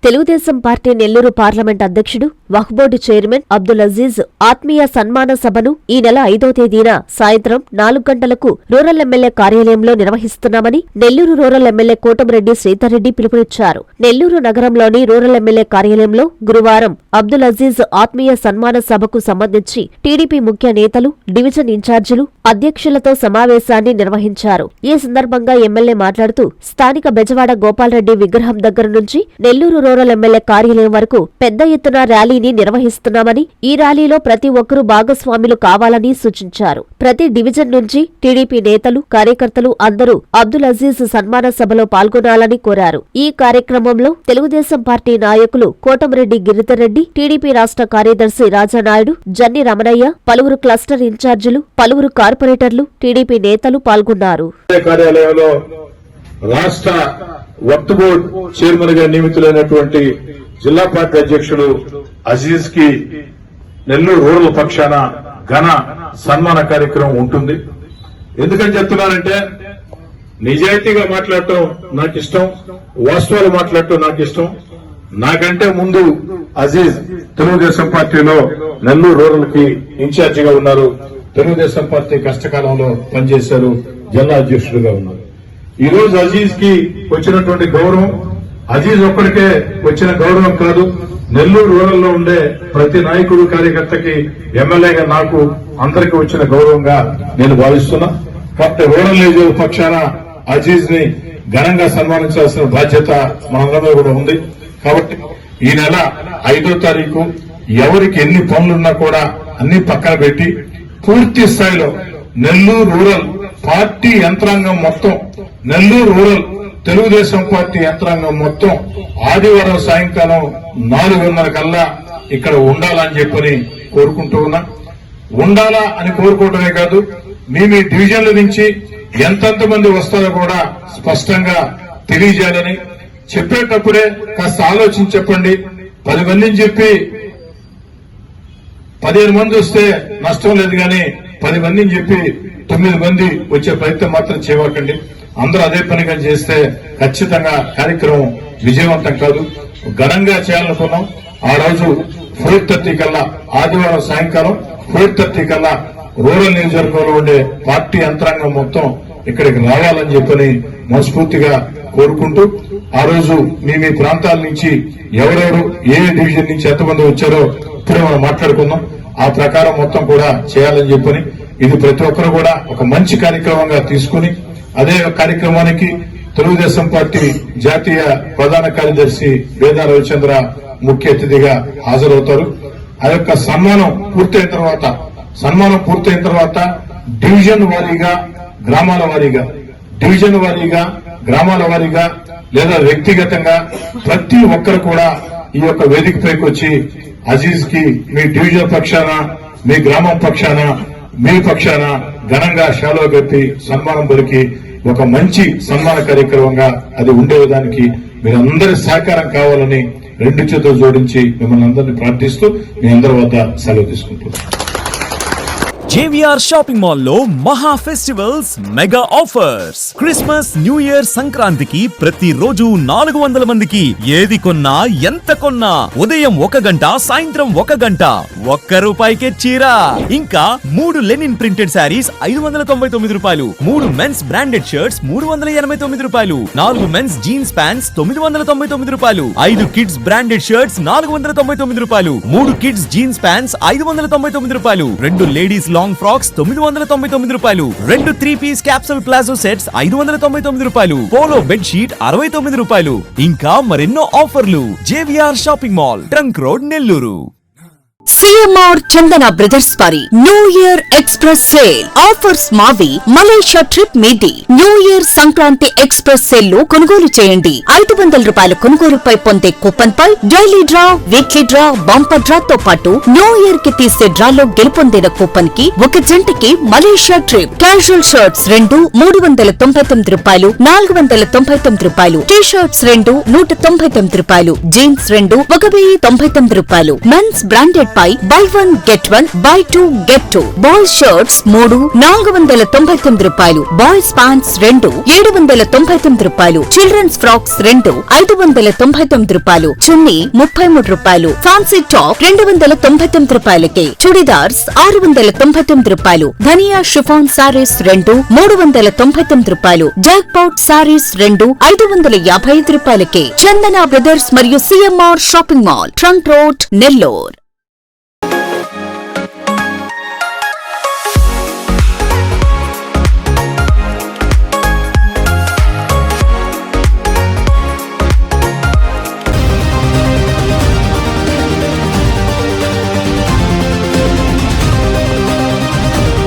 Telugu Desam party Nellore parliament అధ్యక్షుడు వక్ఫ్ chairman Abdul Aziz ఆత్మీయ సన్మాన సభను ఈ నెల 5వ తేదీన సాయంత్రం 4 గంటలకు రూరల్ ఎమ్మెల్యే కార్యాలయంలో నిర్వహిస్తున్నామని నెల్లూరు రూరల్ ఎమ్మెల్యే కోటమిరెడ్డి శ్రీధర్రెడ్డి పిలుపునిచ్చారు. నెల్లూరు నగరంలోని రూరల్ ఎమ్మెల్యే కార్యాలయంలో గురువారం అబ్దుల్ అజీజ్ ఆత్మీయ సన్మాన సభకు సంబంధించి టీడీపీ ముఖ్య నేతలు, డివిజన్ ఇన్ఛార్జీలు, అధ్యక్షులతో సమావేశాన్ని నిర్వహించారు. ఈ సందర్భంగా ఎమ్మెల్యే మాట్లాడుతూ స్థానిక బెజవాడ గోపాల్రెడ్డి విగ్రహం దగ్గర నుంచి నెల్లూరు రూరల్ ఎమ్మెల్యే కార్యాలయం వరకు పెద్ద ఎత్తున ర్యాలీని నిర్వహిస్తున్నామని, ఈ ర్యాలీలో ప్రతి ఒక్కరూ భాగస్వాములు కావాలని సూచించారు. ప్రతి డివిజన్ నుంచి టీడీపీ నేతలు, కార్యకర్తలు అందరూ అబ్దుల్ అజీజ్ సన్మాన సభలో పాల్గొనాలని కోరారు. ఈ కార్యక్రమంలో తెలుగుదేశం పార్టీ నాయకులు కోటమిరెడ్డి గిరిధర్రెడ్డి, టీడీపీ రాష్ట్ర కార్యదర్శి రాజానాయుడు, జన్ని రమణయ్య, పలువురు క్లస్టర్ ఇన్ఛార్జీలు, పలువురు కార్పొరేటర్లు, టీడీపీ నేతలు పాల్గొన్నారు. రాష్ట్ర వక్ఫ్ బోర్డు చైర్మన్ గా నియమితులైనటువంటి జిల్లా పార్టీ అధ్యక్షుడు అజీజ్ కి నెల్లూరు రూరల్ పక్షాన ఘన సన్మాన కార్యక్రమం ఉంటుంది. ఎందుకని చెప్తున్నానంటే, నిజాయితీగా మాట్లాడటం నాకు ఇష్టం, వాస్తవాలు మాట్లాడటం నాకు ఇష్టం. నాకంటే ముందు అజీజ్ తెలుగుదేశం పార్టీలో నెల్లూరు రూరల్ కి ఇన్ఛార్జిగా ఉన్నారు. తెలుగుదేశం పార్టీ కష్టకాలంలో పనిచేశారు, జిల్లా అధ్యక్షుడిగా ఉన్నారు. ఈ రోజు అజీజ్ కి వచ్చినటువంటి గౌరవం అజీజ్ ఒక్కడికే వచ్చిన గౌరవం కాదు, నెల్లూరు రూరల్ లో ఉండే ప్రతి నాయకుడు, కార్యకర్తకి, ఎమ్మెల్యేగా నాకు అందరికీ వచ్చిన గౌరవంగా నేను భావిస్తున్నా. కాబట్టి రూరల్ నియోజకవర్గ పక్షాన అజీజ్ ని ఘనంగా సన్మానించాల్సిన బాధ్యత మనందరిలో కూడా ఉంది. కాబట్టి ఈ నెల 5వ తారీఖు ఎవరికి ఎన్ని పనులున్నా కూడా అన్ని పక్కన పెట్టి పూర్తి స్థాయిలో నెల్లూరు రూరల్ పార్టీ యంత్రాంగం మొత్తం, నెల్లూరు రూరల్ తెలుగుదేశం పార్టీ యంత్రాంగం మొత్తం ఆదివారం సాయంకాలం 4:30 కల్లా ఇక్కడ ఉండాలని చెప్పని కోరుకుంటూ ఉన్నా. ఉండాలా అని కోరుకోవడమే కాదు, మీ డివిజన్ల నుంచి ఎంతెంత మంది వస్తారో కూడా స్పష్టంగా తెలియజేయాలని చెప్పేటప్పుడే కాస్త ఆలోచించి చెప్పండి. 10 మందిని చెప్పి 15 మంది వస్తే నష్టం లేదు, కానీ 10 మందిని చెప్పి 9 మంది వచ్చే ప్రయత్నం మాత్రం చేయకండి. అందరూ అదే పనిగా చేస్తే ఖచ్చితంగా కార్యక్రమం విజయవంతం కాదు. ఘనంగా చేయాలనుకున్నాం. ఆ రోజు 4:30 కల్లా, ఆదివారం సాయంకాలం 4:30 కల్లా రూరల్ నియోజకవర్గంలో ఉండే పార్టీ యంత్రాంగం మొత్తం ఇక్కడికి రావాలని చెప్పని మనస్ఫూర్తిగా కోరుకుంటూ, ఆ రోజు మీ ప్రాంతాల నుంచి ఎవరెవరు ఏ డివిజన్ నుంచి ఎంతమంది వచ్చారో ఇప్పుడే మనం మాట్లాడుకుందాం. ఆ ప్రకారం మొత్తం కూడా చేయాలని చెప్పని, ఇది ప్రతి ఒక్కరు కూడా ఒక మంచి కార్యక్రమంగా తీసుకుని, అదే కార్యక్రమానికి తెలుగుదేశం పార్టీ జాతీయ ప్రధాన కార్యదర్శి బేదా రవిచంద్ర ముఖ్య అతిథిగా హాజరవుతారు. ఆ యొక్క సన్మానం పూర్తయిన తర్వాత డివిజన్ వారీగా, గ్రామాల వారీగా, డివిజన్ వారీగా, గ్రామాల వారీగా లేదా వ్యక్తిగతంగా ప్రతి ఒక్కరు కూడా ఈ యొక్క వేదికపైకి వచ్చి అజీజ్ కి మీ డివిజన్ పక్షాన, మీ గ్రామం పక్షాన, మీ పక్షాన ఘనంగా శాలువా కప్పి సన్మానం పలికి ఒక మంచి సన్మాన కార్యక్రమంగా అది ఉండే విధానికి మీరందరి సహకారం కావాలని 2 చేతులు జోడించి మిమ్మల్ని అందరినీ ప్రార్థిస్తూ మీ అందరి వద్ద సెలవు తీసుకుంటున్నాను. JVR షాపింగ్ మాల్ లో మహా festivals mega offers. Christmas, new year, సంక్రాంతికి ప్రతి రోజు 400 మందికి ఏది కొన్నా, ఎంత కొన్నా ఉదయం 1 గంట, సాయంత్రం 1 గంట ₹1కే చీర. ఇంకా 3 linen printed saris ₹599, 3 men's branded shirts ₹389, 4 men's jeans pants ₹999, 5 kids branded shirts ₹499, 3 kids jeans pants ₹599, 2 ladies long frocks ₹999, 2 three piece capsule palazzo sets ₹599, polo bed sheet ₹69. ఇంకా మరెన్నో ఆఫర్లు. JVR shopping mall, trunk road, Nellore. CMR Chandana brothers వారి new year express sale offers మావి. Malaysia trip మీది. New year Sankranti express sale లో కొనుగోలు చేయండి. ₹500 కొనుగోలుపై పొందే కూపన్ పై daily draw, weekly draw, bumper draw తో పాటు న్యూ ఇయర్ కి తీసే డ్రాలో గెలుపొందిన కూపన్ కి ఒక జంటకి Malaysia trip. Casual shirts 2 ₹399, ₹499, T shirts 2 ₹199, jeans 2 ₹1099, men's branded పై buy 1 get 1 buy 2 get 2. Boys shirts 3 499 రూపాయలు, బాయ్స్ ప్యాంట్స్ 2 799 రూపాయలు, చిల్డ్రన్స్ ఫ్రాక్స్ 2 599 రూపాయలు, చున్నీ 33 రూపాయలు, ఫ్యాన్సీ టాప్ 299 రూపాయలకే, చుడిదార్స్ 699 రూపాయలు, ధనియా షిఫాన్ సారీస్ 2 399 రూపాయలు, జాక్ పాట్ సారీస్ 2 555 రూపాయలకే. చందన బ్రదర్స్ మరియు CMR shopping mall, trunk road, Nellore.